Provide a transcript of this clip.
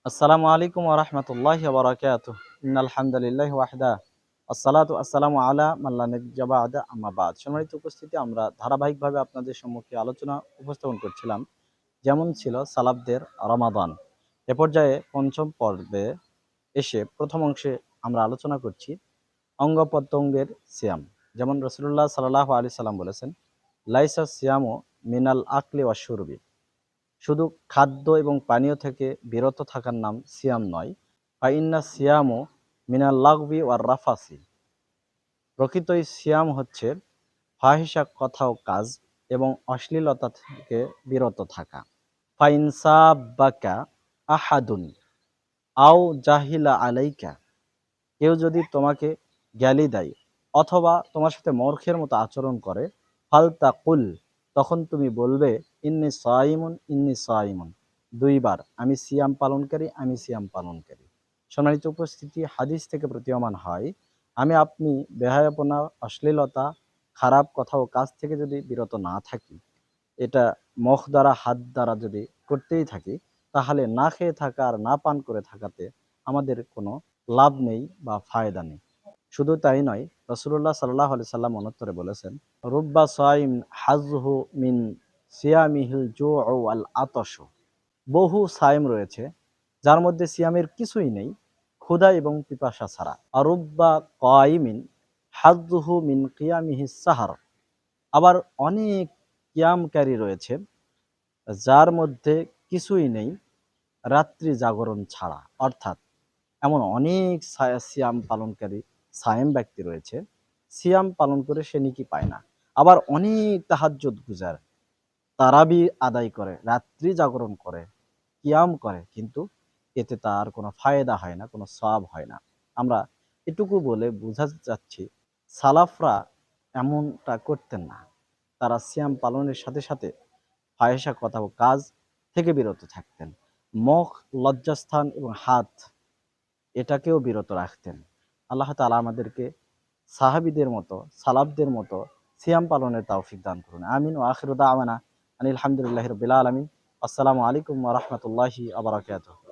আসসালামু আলাইকুম ওয়া রাহমাতুল্লাহি ওয়া বারাকাতুহু। ইন্নাল হামদালিল্লাহি ওয়াহদা। আসসালাতু আসসালামু আলা মান লা নাবিয়্যা বা'দা, আম্মা বা'দ। সম্মানিত উপস্থিতি, আমরা ধারাবাহিকভাবে আপনাদের সম্মুখে আলোচনা উপস্থাপন করছিলাম। যেমন ছিল সালাফদের রমাদান। এ পর্যায়ে পঞ্চম পর্বে এসে প্রথম অংশে আমরা আলোচনা করছি অঙ্গ-প্রত্যঙ্গের সিয়াম। যেমন রাসূলুল্লাহ সাল্লাল্লাহু আলাইহি সাল্লাম বলেছেন, লাইসা সিয়ামু মিনাল আকলি ওয়াশ শুরবি। শুধু খাদ্য এবং পানীয় থেকে বিরত থাকার নাম সিয়াম নয়। ফাইন্না সিয়ামু মিনাল লাগবি ওয়ার রাফাসি। প্রকৃতই সিয়াম হচ্ছে ফাহিশা কথা ও কাজ এবং অশ্লীলতা থেকে বিরত থাকা। ফাইনসাবাকা আহাদুন আও জাহিলা আলাইকা। কেউ যদি তোমাকে গালি দেয় অথবা তোমার সাথে মূর্খের মতো আচরণ করে, ফালতাকুল, তখন তুমি বলবে, ইন্নি সাইমুন, দুইবার, আমি সিয়াম পালনকারী, আমি সিয়াম পালনকারী। সম্মানিত উপস্থিতি, হাদিস থেকে প্রতীয়মান হয়, আমি আপনি বেহায়াপনা, অশ্লীলতা, খারাপ কথা ও কাজ থেকে যদি বিরত না থাকি, এটা মুখ দ্বারা হাত দ্বারা যদি করতেই থাকি, তাহলে না খেয়ে থাকা আর না পান করে থাকাতে আমাদের কোনো লাভ নেই বা ফায়দা নেই। শুধু তাই নয়, রাসূলুল্লাহ সাল্লাল্লাহু আলাইহি সাল্লাম অন্যত্রে বলেছেন, রুব্বা সাইম হাযহু মিন সিয়ামিহিল জুউ ওয়াল আতশ। বহু সাইম রয়েছে যার মধ্যে সিয়ামের কিছুই নেই, ক্ষুধা এবং পিপাসা ছাড়া। আর রুব্বা কাইমিন হাযহু মিন কিয়ামিহিস সাহার। আবার অনেক কিয়ামকারী রয়েছে যার মধ্যে কিছুই নেই রাত্রি জাগরণ ছাড়া। অর্থাৎ এমন অনেক সিয়াম পালনকারী সায়েম ব্যক্তি রয়েছে, সিয়াম পালন করে সে নেকি পায় না। আবার অনেক তাহাজ্জুদ গুজার, তারাবি আদায় করে, রাত্রি জাগরণ করে, কিয়াম করে, কিন্তু এতে তার কোনো ফায়দা হয় না, কোনো সওয়াব হয় না। আমরা এটুকু বলে বোঝাতে চাচ্ছি, সালাফরা এমনটা করতেন না। তারা সিয়াম পালনের সাথে সাথে ফাহিশা কথা ও কাজ থেকে বিরত থাকতেন। মুখ, লজ্জাস্থান এবং হাত, এটাকেও বিরত রাখতেন। আল্লাহ তাআলা আমাদেরকে সাহাবীদের মতো, সালাফদের মতো সিয়াম পালনের তৌফিক দান করুন। আমিন। ওয়া আখিরু দাওয়ানা আনিল হামদুলিল্লাহি রাব্বিল আলামিন। আসসালামু আলাইকুম ওয়া রাহমাতুল্লাহি ওয়া বারাকাতুহু।